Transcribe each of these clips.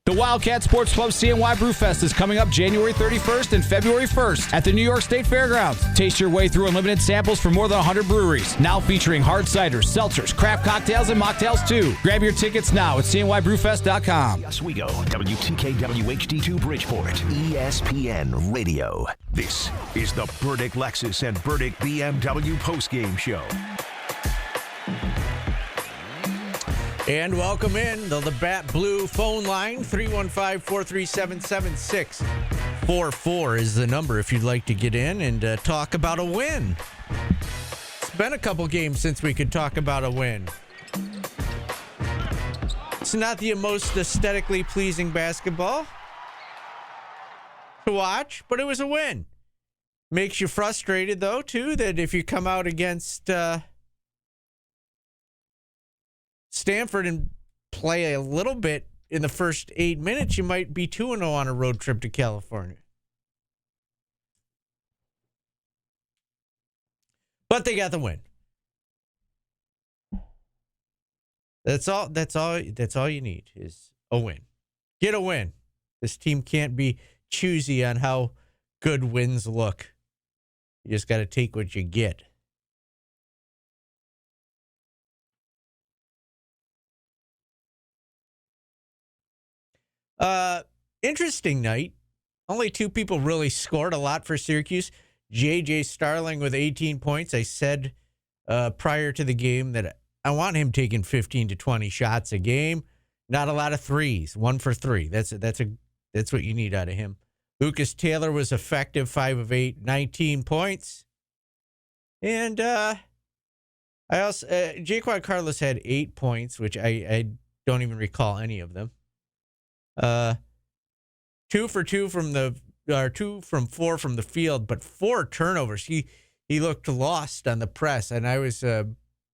The Wildcat Sports Club CNY Brewfest is coming up January 31st and February 1st at the New York State Fairgrounds. Taste your way through unlimited samples from more than 100 breweries. Now featuring hard ciders, seltzers, craft cocktails, and mocktails too. Grab your tickets now at cnybrewfest.com. Oswego, WTKW HD2 Bridgeport, ESPN Radio. This is the Burdick Lexus and Burdick BMW postgame show. And welcome in the Labatt Blue phone line, 315-437-7644 is the number if you'd like to get in and talk about a win. It's been a couple games since we could talk about a win. It's not the most aesthetically pleasing basketball to watch, but it was a win. Makes you frustrated, though, too, that if you come out against Stanford and play a little bit in the first 8 minutes, you might be 2-0 on a road trip to California. But they got the win. That's all you need is a win. Get a win. This team can't be choosy on how good wins look. You just got to take what you get. Interesting night. Only two people really scored a lot for Syracuse. J.J. Starling with 18 points. I said prior to the game that I want him taking 15 to 20 shots a game. Not a lot of threes. 1 for 3. That's what you need out of him. Lucas Taylor was effective, 5 of 8, 19 points. And I also Jaquan Carlos had 8 points, which I don't even recall any of them. 2 from 4 from the field, but 4 turnovers. He looked lost on the press, and I was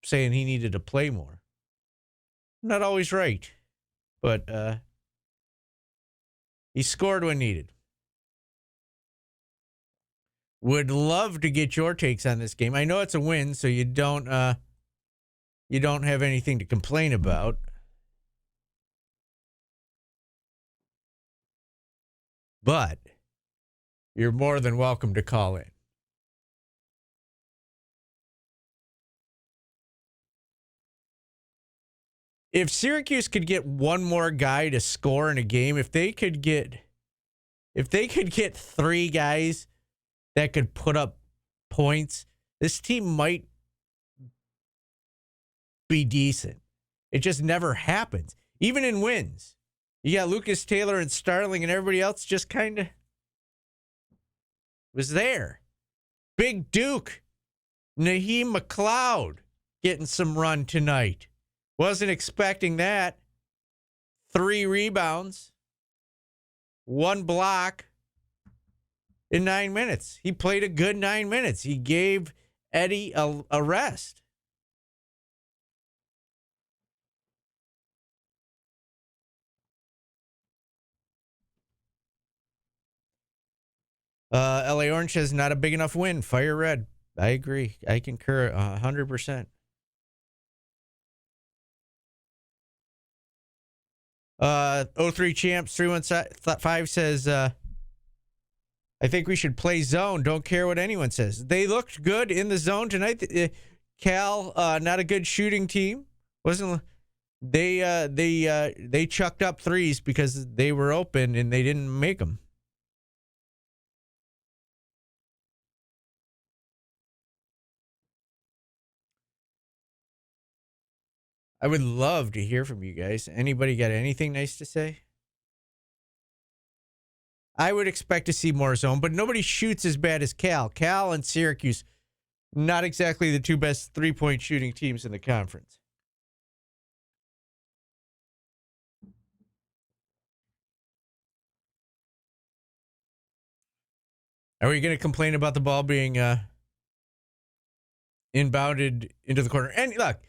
saying he needed to play more. Not always right, but he scored when needed. Would love to get your takes on this game. I know it's a win, so you don't have anything to complain about. But you're more than welcome to call in. If Syracuse could get one more guy to score in a game, if they could get 3 guys that could put up points, this team might be decent. It just never happens, even in wins. You got Lucas Taylor and Starling, and everybody else just kind of was there. Big Duke, Naheem McLeod getting some run tonight. Wasn't expecting that. 3 rebounds, 1 block in 9 minutes. He played a good 9 minutes. He gave Eddie a rest. LA Orange says not a big enough win. Fire red. I agree. I concur 100%. 03 Champs 315 says, I think we should play zone. Don't care what anyone says. They looked good in the zone tonight. Cal, not a good shooting team. They chucked up threes because they were open and they didn't make them. I would love to hear from you guys. Anybody got anything nice to say? I would expect to see more zone, but nobody shoots as bad as Cal. Cal and Syracuse, not exactly the 2 best 3-point shooting teams in the conference. Are we going to complain about the ball being inbounded into the corner? And look,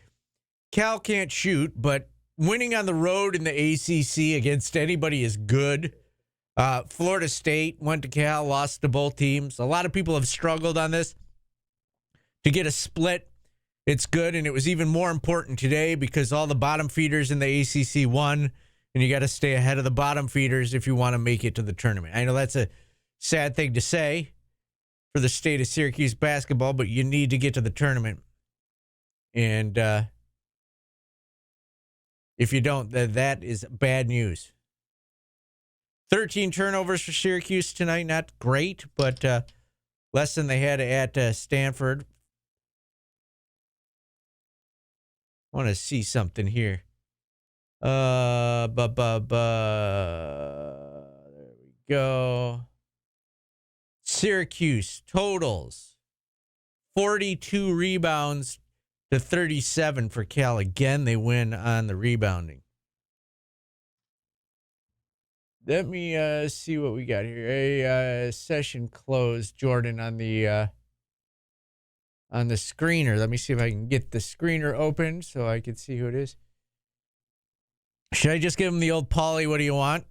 Cal can't shoot, but winning on the road in the ACC against anybody is good. Florida State went to Cal, lost to both teams. A lot of people have struggled on this. To get a split, it's good, and it was even more important today because all the bottom feeders in the ACC won, and you got to stay ahead of the bottom feeders if you want to make it to the tournament. I know that's a sad thing to say for the state of Syracuse basketball, but you need to get to the tournament. And if you don't, that is bad news. 13 turnovers for Syracuse tonight. Not great, but less than they had at Stanford. I want to see something here. There we go. Syracuse totals 42 rebounds to 37 for Cal. Again, they win on the rebounding. Let me see what we got here. A session closed, Jordan, on the screener. Let me see if I can get the screener open so I can see who it is. Should I just give them the old Paulie, what do you want?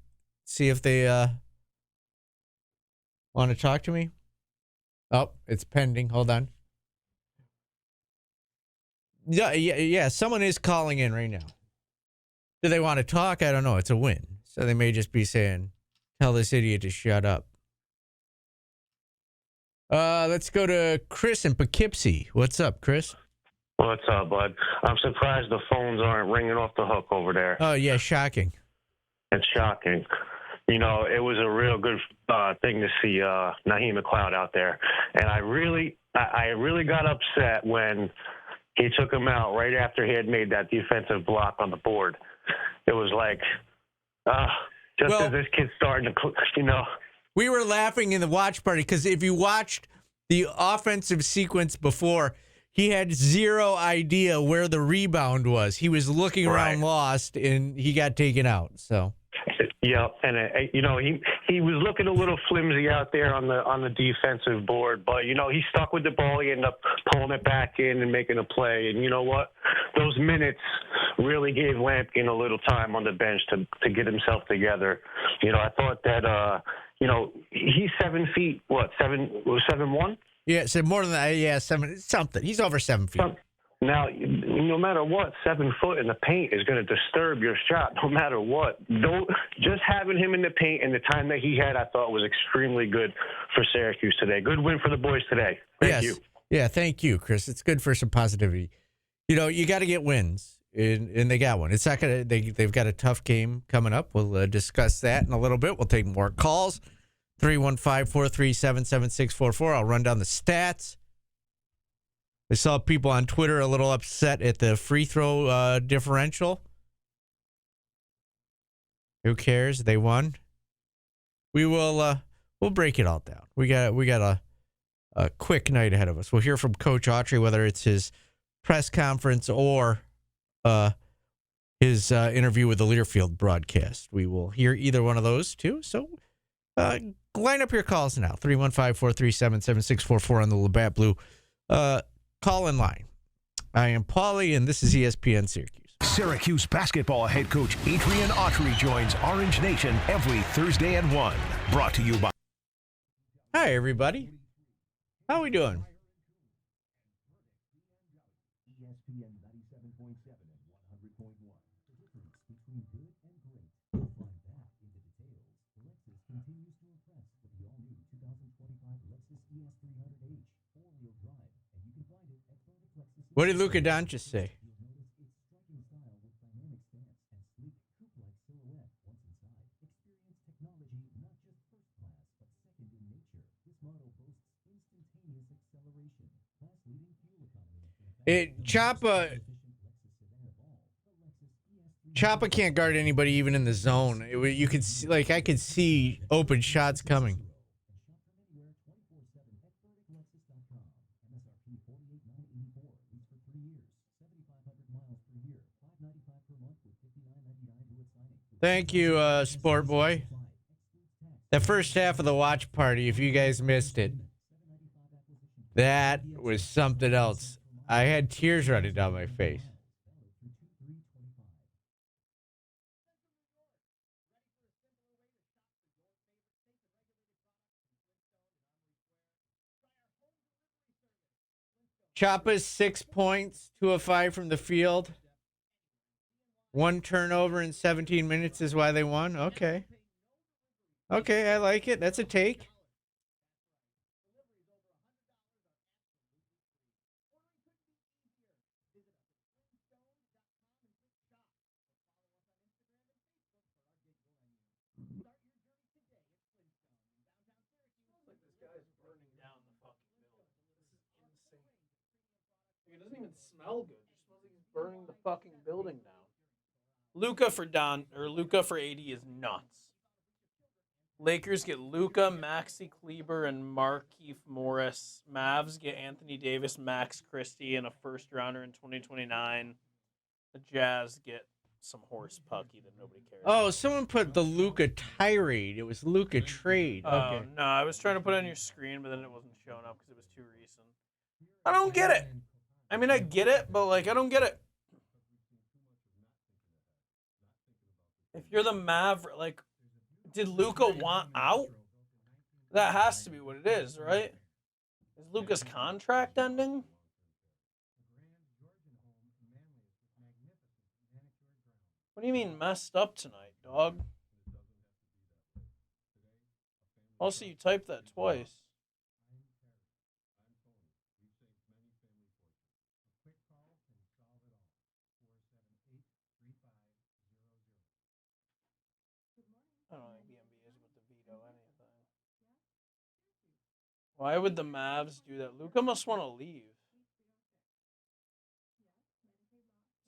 See if they want to talk to me? Oh, it's pending. Hold on. Yeah. Someone is calling in right now. Do they want to talk? I don't know. It's a win. So they may just be saying, tell this idiot to shut up. Let's go to Chris in Poughkeepsie. What's up, Chris? What's up, bud? I'm surprised the phones aren't ringing off the hook over there. Oh, yeah, shocking. It's shocking. You know, it was a real good thing to see Naheem McLeod out there. And I really got upset when he took him out right after he had made that defensive block on the board. It was like, as this kid's starting to, you know. We were laughing in the watch party because if you watched the offensive sequence before, he had zero idea where the rebound was. He was looking around lost, and he got taken out. So, yeah, and you know, he was looking a little flimsy out there on the defensive board, but you know, he stuck with the ball. He ended up pulling it back in and making a play. And you know what? Those minutes really gave Lampkin a little time on the bench to get himself together. You know, I thought that you know, he's 7 feet. What, 7'1"? Yeah, so more than that. Yeah, 7 something. He's over 7 feet. Now, no matter what, 7 foot in the paint is going to disturb your shot, no matter what. Just having him in the paint and the time that he had, I thought was extremely good for Syracuse today. Good win for the boys today. Thank you. Yeah, thank you, Chris. It's good for some positivity. You know, you got to get wins, and they got one. It's not gonna. They've got a tough game coming up. We'll discuss that in a little bit. We'll take more calls. 315-437-7644. I'll run down the stats. I saw people on Twitter a little upset at the free throw differential. Who cares? They won. We'll break it all down. We got a quick night ahead of us. We'll hear from Coach Autry, whether it's his press conference or his interview with the Learfield broadcast. We will hear either one of those too. So line up your calls now. 315-437-7644 on the Labatt Blue call in line. I am Paulie, and this is ESPN Syracuse. Syracuse basketball head coach Adrian Autry joins Orange Nation every Thursday at 1. Brought to you by... Hi, everybody. How we doing? What did Luka Doncic say? Choppa can't guard anybody even in the zone. You could see, like, I could see open shots coming. Thank you, Sport Boy. The first half of the watch party, if you guys missed it, that was something else. I had tears running down my face. Choppa's 6 points, 2 of 5 from the field. One turnover in 17 minutes is why they won. Okay. Okay, I like it. That's a take. It doesn't even smell good. It smells like he's burning the fucking building down. Luka for 80 is nuts. Lakers get Luka, Maxi Kleber, and Markieff Morris. Mavs get Anthony Davis, Max Christie, and a first rounder in 2029. The Jazz get some horse pucky that nobody cares. Oh, someone put the Luka tirade. It was Luka trade. Oh, Okay. no, I was trying to put it on your screen, but then it wasn't showing up because it was too recent. I don't get it. I mean, I get it, but, like, I don't get it. If you're the Maverick, like, did Luka want out? That has to be what it is, right? Is Luka's contract ending? What do you mean messed up tonight, dog? Also, you typed that twice. I don't think the NBA is with the veto anything. Why would the Mavs do that? Luka must want to leave.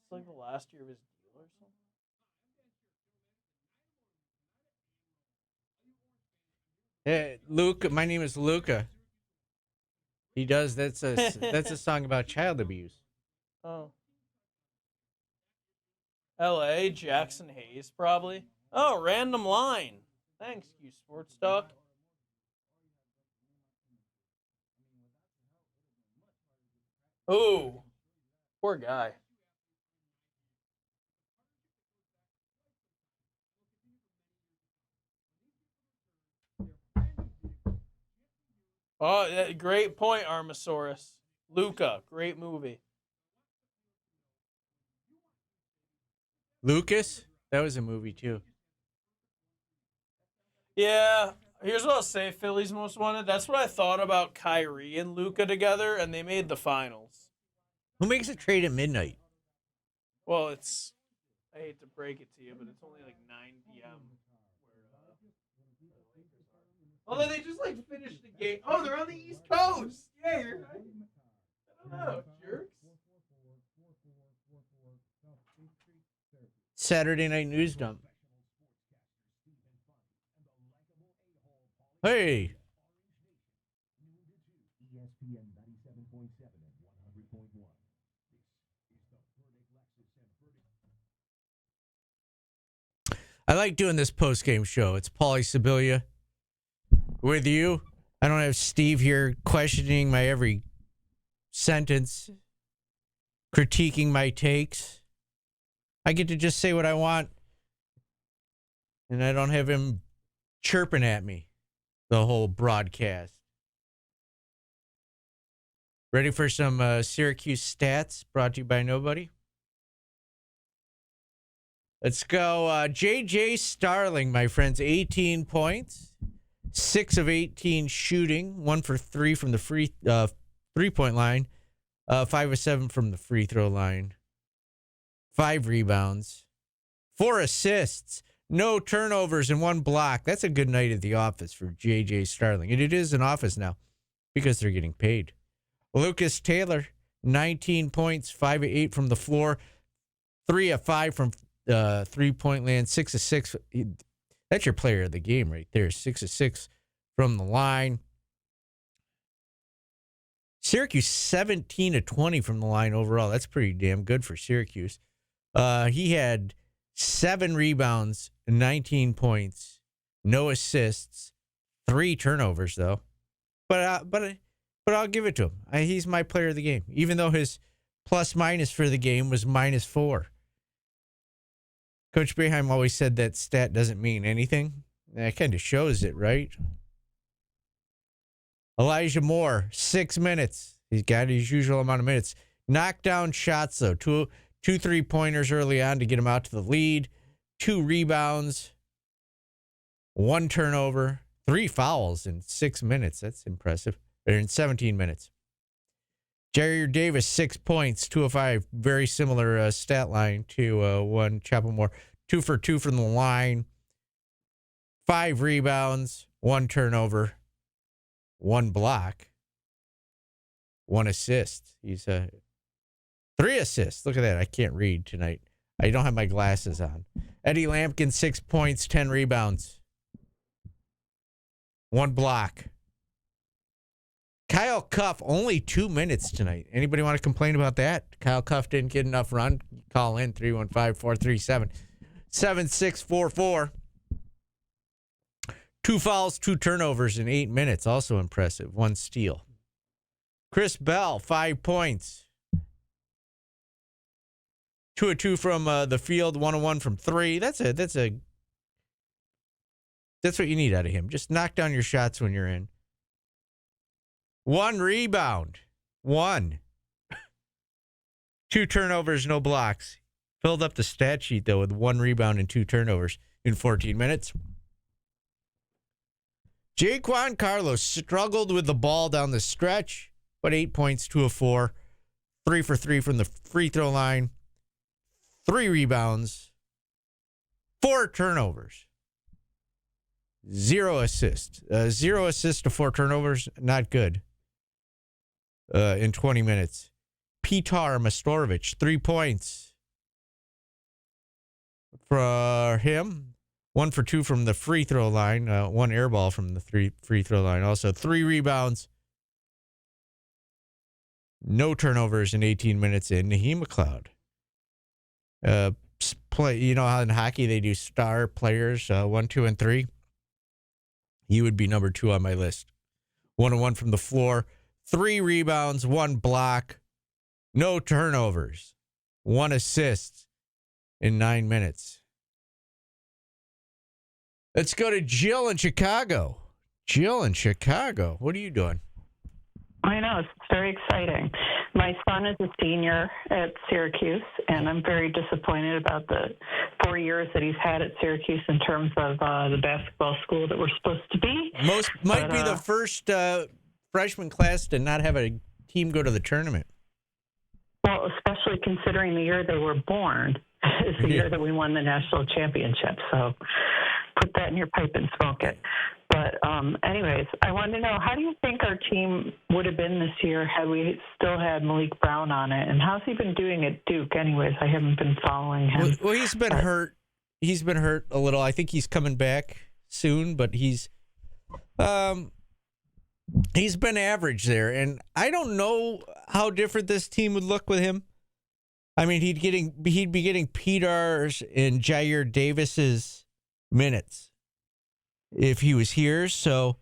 It's like the last year of his deal or something. Hey, Luka, my name is Luka. He does. That's a song about child abuse. Oh. LA, Jackson Hayes, probably. Oh, random line. Thanks, Cuse Sports Talk. Oh, poor guy. Oh, great point, Armosaurus. Luca, great movie. Lucas? That was a movie, too. Yeah, here's what I'll say, Philly's Most Wanted. That's what I thought about Kyrie and Luca together, and they made the finals. Who makes a trade at midnight? Well, it's, I hate to break it to you, but it's only like 9 p.m. Although they just like finished the game. Oh, they're on the East Coast. Yeah, you're right. I don't know, jerks. Saturday Night News Dump. Hey. I like doing this post-game show. It's Paulie Sibilia with you. I don't have Steve here questioning my every sentence, critiquing my takes. I get to just say what I want, and I don't have him chirping at me the whole broadcast. Ready for some Syracuse stats brought to you by nobody? Let's go. J.J. Starling, my friends, 18 points, 6 of 18 shooting, 1 for 3 from the three-point line, 5 of 7 from the free throw line, 5 rebounds, 4 assists, no turnovers, and 1 block. That's a good night at the office for J.J. Starling. And it is an office now because they're getting paid. Lucas Taylor, 19 points, 5 of 8 from the floor, 3 of 5 from three-point land, 6 of 6. That's your player of the game right there. 6 of 6 from the line. Syracuse 17 of 20 from the line overall. That's pretty damn good for Syracuse. He had 7 rebounds, 19 points, no assists, 3 turnovers though. But I'll give it to him. He's my player of the game, even though his plus minus for the game was -4. Coach Boeheim always said that stat doesn't mean anything. That kind of shows it, right? Elijah Moore, 6 minutes. He's got his usual amount of minutes. Knockdown shots, though. Two 2 3-pointers early on to get him out to the lead, 2 rebounds, 1 turnover, 3 fouls in 6 minutes. That's impressive. Or in 17 minutes. Jair Davis, 6 points, 2 of 5. Very similar stat line to one Chapel Moore. 2 for 2 from the line, 5 rebounds, 1 turnover, 1 block, 1 assist. He's 3 assists. Look at that. I can't read tonight. I don't have my glasses on. Eddie Lampkin, 6 points, 10 rebounds, 1 block. Kyle Cuff, only 2 minutes tonight. Anybody want to complain about that? Kyle Cuff didn't get enough run. Call in 315-437-7644. 2 fouls, 2 turnovers in 8 minutes. Also impressive. 1 steal. Chris Bell, 5 points. 2 of 2 from the field, 1 of 1 from 3. That's what you need out of him. Just knock down your shots when you're in. 1 rebound. 1. 2 turnovers, no blocks. Filled up the stat sheet, though, with 1 rebound and 2 turnovers in 14 minutes. Jaquan Carlos struggled with the ball down the stretch, but 8 points, 2 of 4. 3 for 3 from the free throw line. 3 rebounds. 4 turnovers. 0 assists. 0 assists to 4 turnovers, not good. In 20 minutes. Petar Mastorovich, 3 points for him. 1 for 2 from the free throw line. 1 air ball from the free throw line. Also 3 rebounds. No turnovers in 18 minutes in Naheem McLeod. You know how in hockey they do star players, 1, 2, and 3? He would be number 2 on my list. 1 of 1 from the floor. 3 rebounds, 1 block, no turnovers, 1 assist in 9 minutes. Let's go to Jill in Chicago. Jill in Chicago, what are you doing? I know, it's very exciting. My son is a senior at Syracuse, and I'm very disappointed about the 4 years that he's had at Syracuse in terms of the basketball school that we're supposed to be. Might be the first freshman class to not have a team go to the tournament. Well, especially considering the year they were born is the year that we won the national championship. So put that in your pipe and smoke it. But anyways, I wanted to know, how do you think our team would have been this year had we still had Malik Brown on it? And how's he been doing at Duke anyways? I haven't been following him. Well, he's been hurt. He's been hurt a little. I think he's coming back soon, but he's been average there. And I don't know how different this team would look with him. I mean, he'd be getting Peter's and Jair Davis's minutes if he was here. So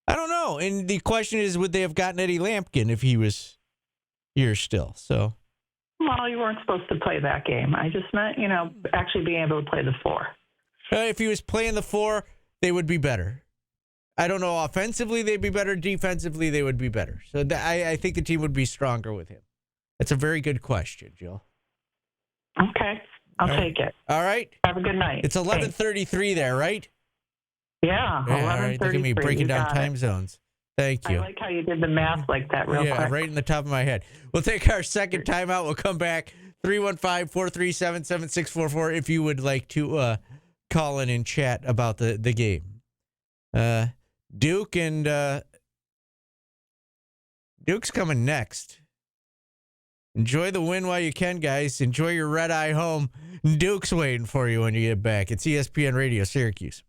I don't know. And the question is, would they have gotten Eddie Lampkin if he was here still? So, well, you weren't supposed to play that game. I just meant, actually being able to play the 4. If he was playing the 4, they would be better. I don't know. Offensively, they'd be better. Defensively, they would be better. So I think the team would be stronger with him. That's a very good question, Jill. Okay. I'll take it. All right. Have a good night. It's 11:33 there, right? Yeah. All right. Look at me breaking down time zones. Thank you. I like how you did the math like that real quick. Yeah, right in the top of my head. We'll take our second timeout. We'll come back. 315-437-7644 if you would like to call in and chat about the game. Duke and Duke's coming next. Enjoy the win while you can, guys. Enjoy your red-eye home. Duke's waiting for you when you get back. It's ESPN Radio, Syracuse.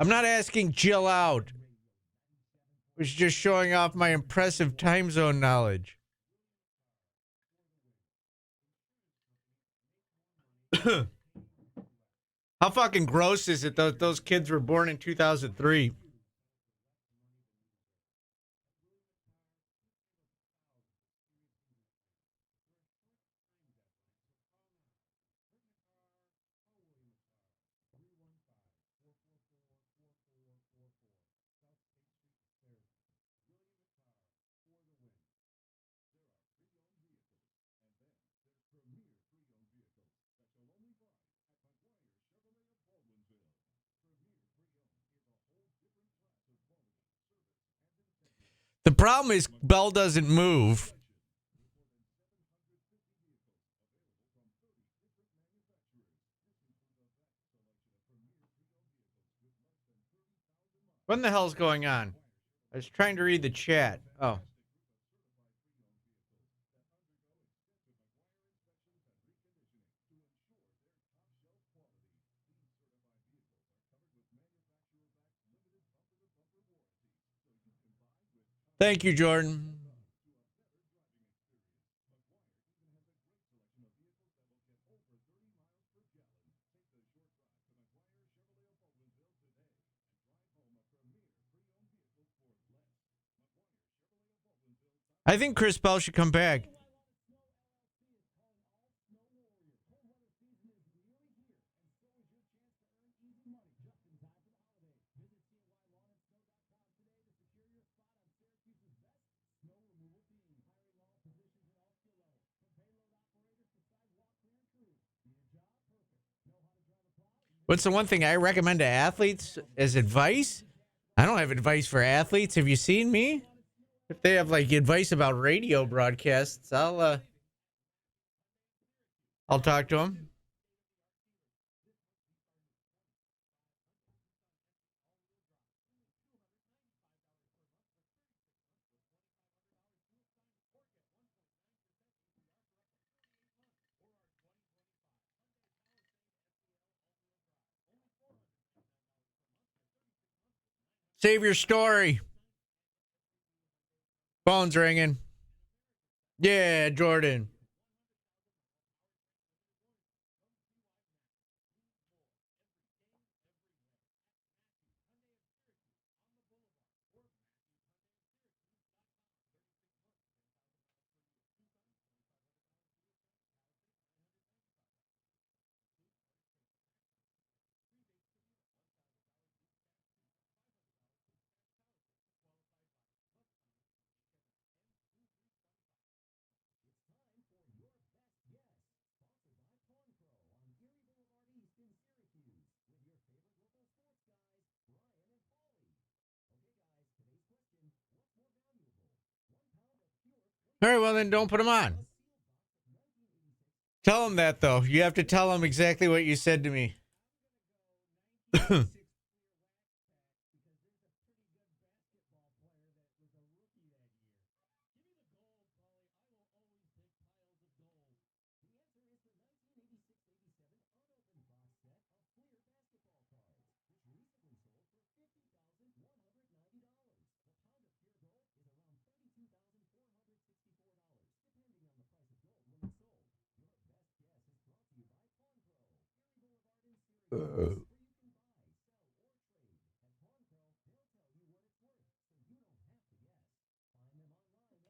I'm not asking Jill out. I was just showing off my impressive time zone knowledge. How How fucking gross is it that those kids were born in 2003? The problem is Bell doesn't move. What in the hell's going on? I was trying to read the chat. Oh. Thank you, Jordan. I think Chris Bell should come back. What's the one thing I recommend to athletes as advice? I don't have advice for athletes. Have you seen me? If they have like advice about radio broadcasts, I'll talk to them. Save your story. Phone's ringing. Yeah, Jordan. All right, well, then don't put them on. Tell them that, though. You have to tell them exactly what you said to me.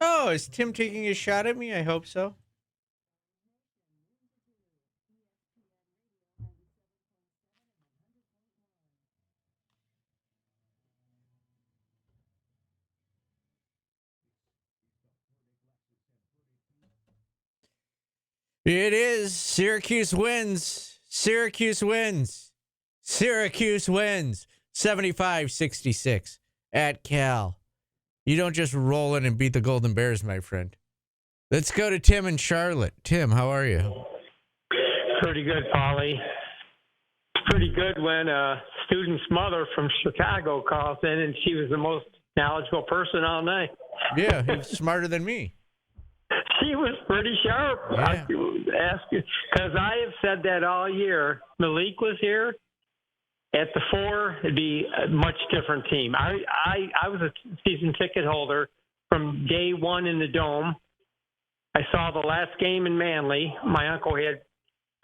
Oh, is Tim taking a shot at me? I hope so. It is. Syracuse wins. Syracuse wins. Syracuse wins. 75-66 at Cal. You don't just roll in and beat the Golden Bears, my friend. Let's go to Tim in Charlotte. Tim, how are you? Pretty good, Polly. Pretty good when a student's mother from Chicago calls in, and she was the most knowledgeable person all night. Yeah, he's smarter than me. She was pretty sharp. Yeah. Because I have said that all year. Malik was here. At the 4, it'd be a much different team. I was a season ticket holder from day one in the Dome. I saw the last game in Manly. My uncle had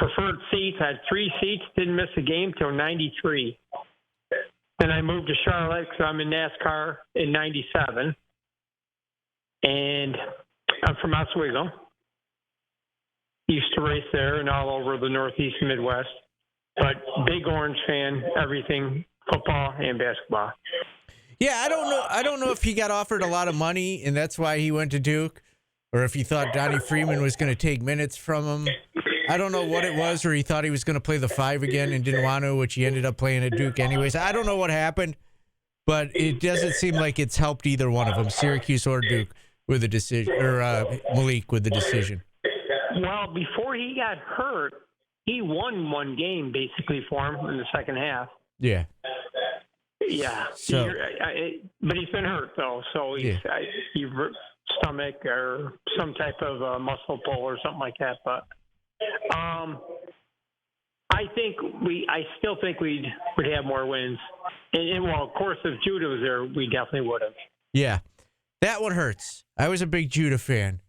preferred seats. I had 3 seats, didn't miss a game till 93. Then I moved to Charlotte because I'm in NASCAR in 97. And I'm from Oswego. Used to race there and all over the Northeast and Midwest. But big Orange fan, everything, football and basketball. Yeah, I don't know if he got offered a lot of money and that's why he went to Duke, or if he thought Donnie Freeman was going to take minutes from him. I don't know what it was, or he thought he was going to play the 5 again and didn't want to, which he ended up playing at Duke anyways. I don't know what happened, but it doesn't seem like it's helped either one of them, Syracuse or Duke, with the decision, or Malik with the decision. Well, before he got hurt, he won 1 game basically for him in the second half. Yeah. Yeah. So, but he's been hurt though, so he's stomach or some type of muscle pull or something like that. But I still think we'd have more wins. And well, of course, if Judah was there, we definitely would have. Yeah, that one hurts. I was a big Judah fan.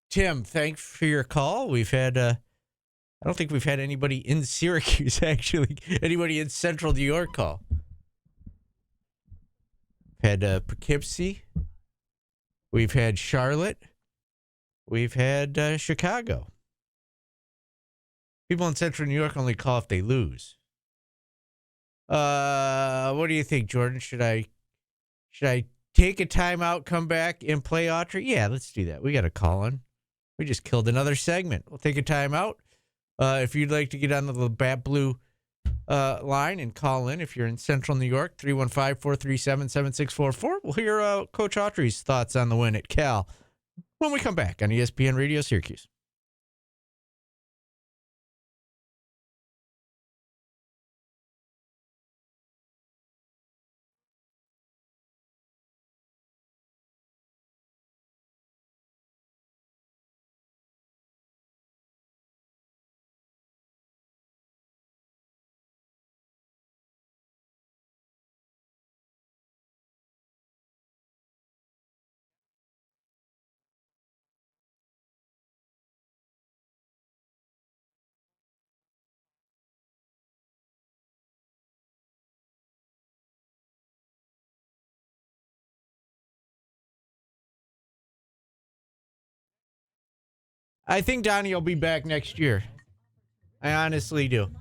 Tim, thanks for your call. We've had, I don't think we've had anybody in Syracuse, actually. Anybody in Central New York call. We've had Poughkeepsie. We've had Charlotte. We've had Chicago. People in Central New York only call if they lose. What do you think, Jordan? Should I take a timeout, come back, and play Autry? Yeah, let's do that. We got a call in. We just killed another segment. We'll take a timeout. If you'd like to get on the Bat Blue line and call in, if you're in Central New York, 315-437-7644. We'll hear Coach Autry's thoughts on the win at Cal when we come back on ESPN Radio Syracuse. I think Donnie will be back next year. I honestly do.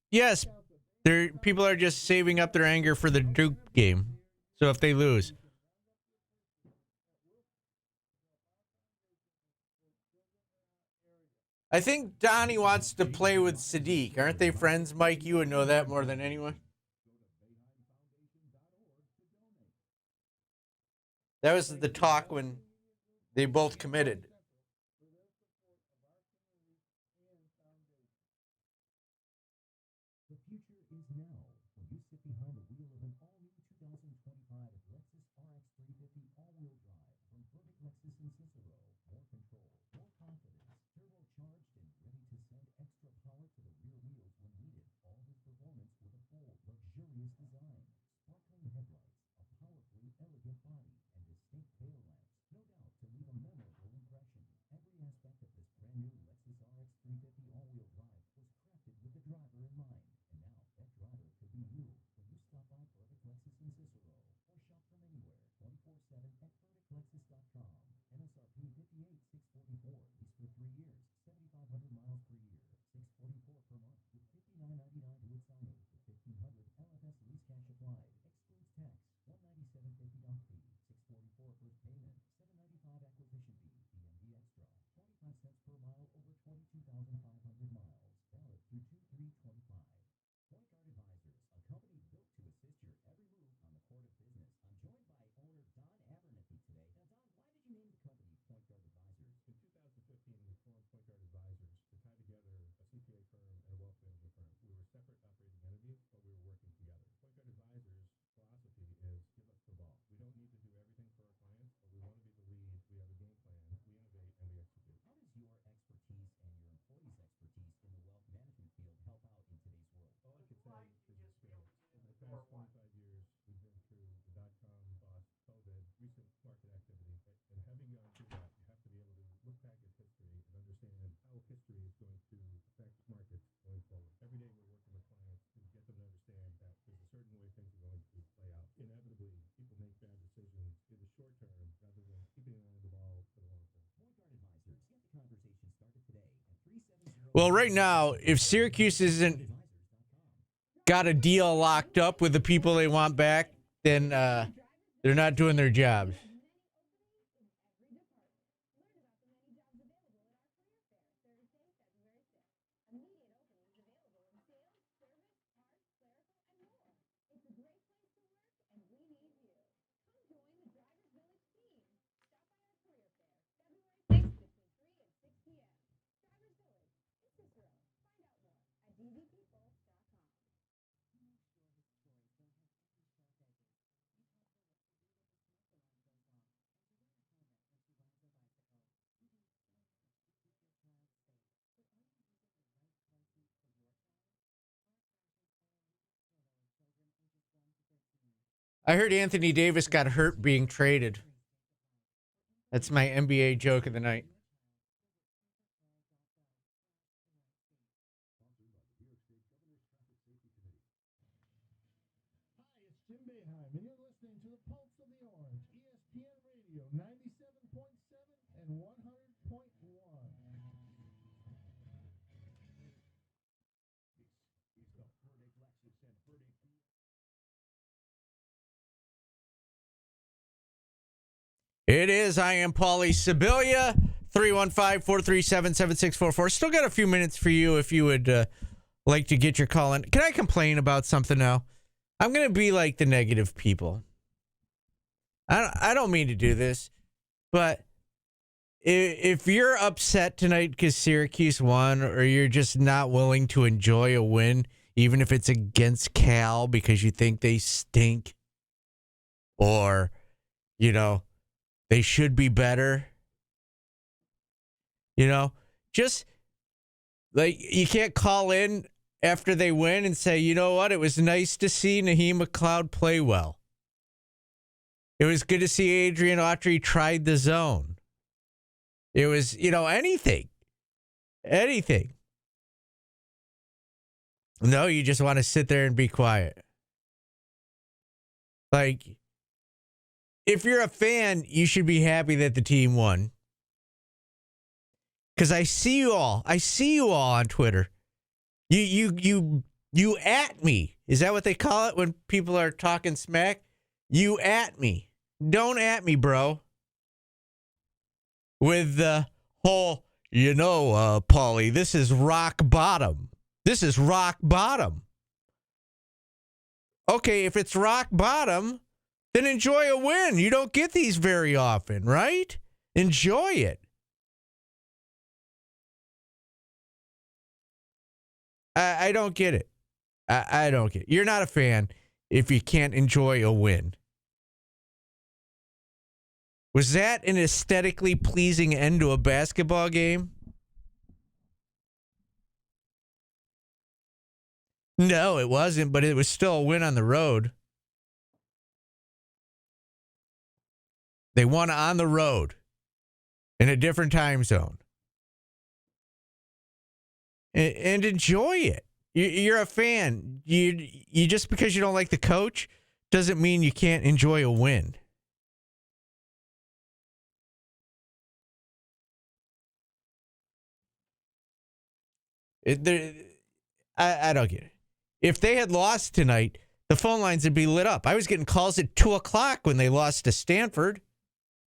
Yes, people are just saving up their anger for the Duke game. So if they lose. I think Donnie wants to play with Sadiq. Aren't they friends, Mike? You would know that more than anyone. That was the talk when they both committed. Well, right now, if Syracuse isn't got a deal locked up with the people they want back, then they're not doing their jobs. I heard Anthony Davis got hurt being traded. That's my NBA joke of the night. It is. I am Paulie Sibilia. 315-437-7644. Still got a few minutes for you if you would like to get your call in. Can I complain about something now? I'm going to be like the negative people. I don't mean to do this, but if you're upset tonight because Syracuse won, or you're just not willing to enjoy a win, even if it's against Cal because you think they stink, or, you know, they should be better. You know, just like you can't call in after they win and say, you know what, it was nice to see Naheem McLeod play well. It was good to see Adrian Autry tried the zone. It was, you know, anything. No, you just want to sit there and be quiet. Like, if you're a fan, you should be happy that the team won. Because I see you all on Twitter. You at me. Is that what they call it when people are talking smack? You at me. Don't at me, bro. With the whole, Paulie, this is rock bottom. This is rock bottom. Okay, if it's rock bottom, then enjoy a win. You don't get these very often, right? Enjoy it. I don't get it. I don't get it. You're not a fan if you can't enjoy a win. Was that an aesthetically pleasing end to a basketball game? No, it wasn't, but it was still a win on the road. They won on the road in a different time zone. And enjoy it. You're a fan. You just because you don't like the coach doesn't mean you can't enjoy a win. I don't get it. If they had lost tonight, the phone lines would be lit up. I was getting calls at 2 o'clock when they lost to Stanford.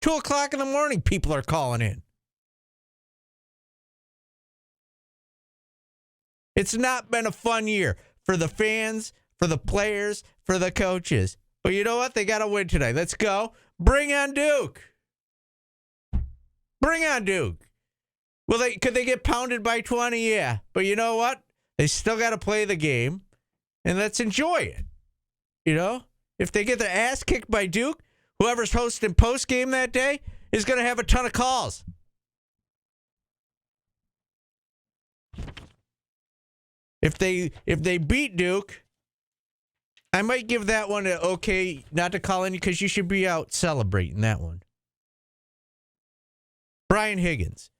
2 o'clock in the morning, people are calling in. It's not been a fun year for the fans, for the players, for the coaches. But you know what? They got to win tonight. Let's go. Bring on Duke. Bring on Duke. Well, could they get pounded by 20? Yeah. But you know what? They still got to play the game, and let's enjoy it. You know? If they get their ass kicked by Duke, whoever's hosting postgame that day is going to have a ton of calls. If they beat Duke, I might give that one an okay not to call in because you should be out celebrating that one. Brian Higgins.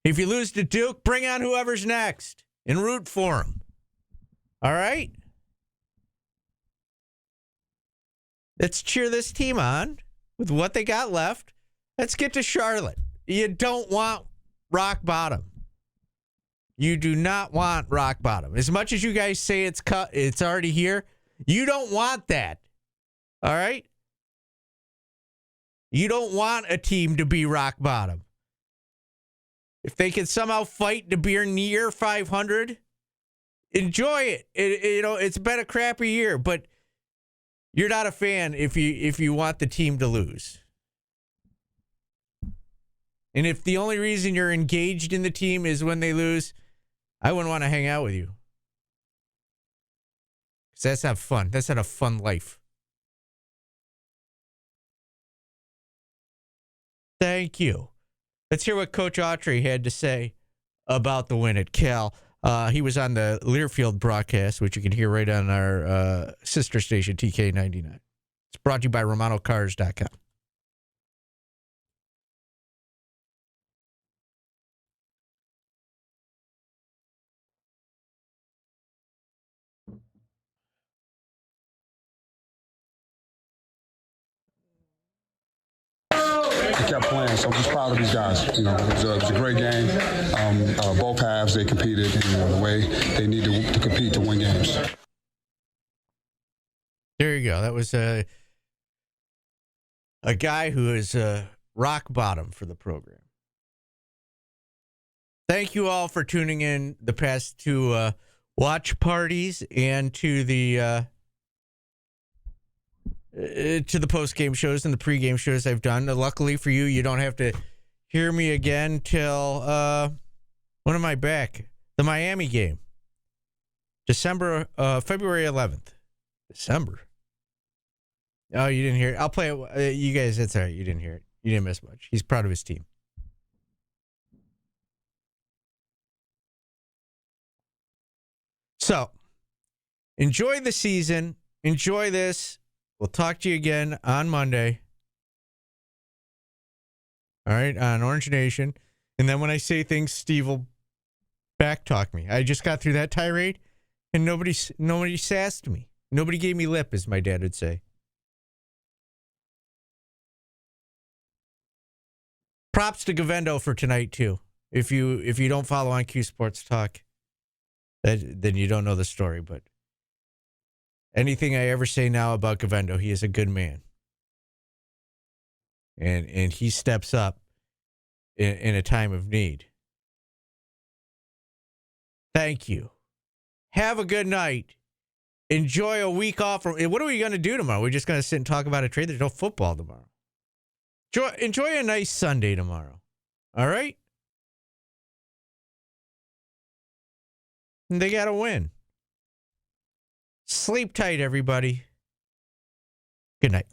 If you lose to Duke, bring on whoever's next and root for him. All right? Let's cheer this team on with what they got left. Let's get to Charlotte. You don't want rock bottom. You do not want rock bottom. As much as you guys say it's already here, you don't want that. All right? You don't want a team to be rock bottom. If they can somehow fight to be near 500, enjoy it. It's been a crappy year, but you're not a fan if you want the team to lose. And if the only reason you're engaged in the team is when they lose, I wouldn't want to hang out with you. Because that's not fun. That's not a fun life. Thank you. Let's hear what Coach Autry had to say about the win at Cal. He was on the Learfield broadcast, which you can hear right on our sister station, TK99. It's brought to you by RomanoCars.com. They kept playing, so I'm just proud of these guys. It was a great game. Both halves, they competed the way they need to compete to win games. There you go. That was a guy who is rock bottom for the program. Thank you all for tuning in the past two watch parties and to the post-game shows and the pre-game shows I've done. Luckily for you, you don't have to hear me again till when am I back? The Miami game. February 11th. December. Oh, you didn't hear it. I'll play it. You guys, that's all right. You didn't hear it. You didn't miss much. He's proud of his team. So, enjoy the season. Enjoy this. We'll talk to you again on Monday. All right, on Orange Nation. And then when I say things, Steve will backtalk me. I just got through that tirade, and nobody sassed me. Nobody gave me lip, as my dad would say. Props to Govendo for tonight, too. If you don't follow on Q Sports Talk, then you don't know the story, but anything I ever say now about Govendo, he is a good man. And he steps up in a time of need. Thank you. Have a good night. Enjoy a week off. What are we going to do tomorrow? We're just going to sit and talk about a trade. There's no football tomorrow. Enjoy a nice Sunday tomorrow. All right? And they got to win. Sleep tight, everybody. Good night.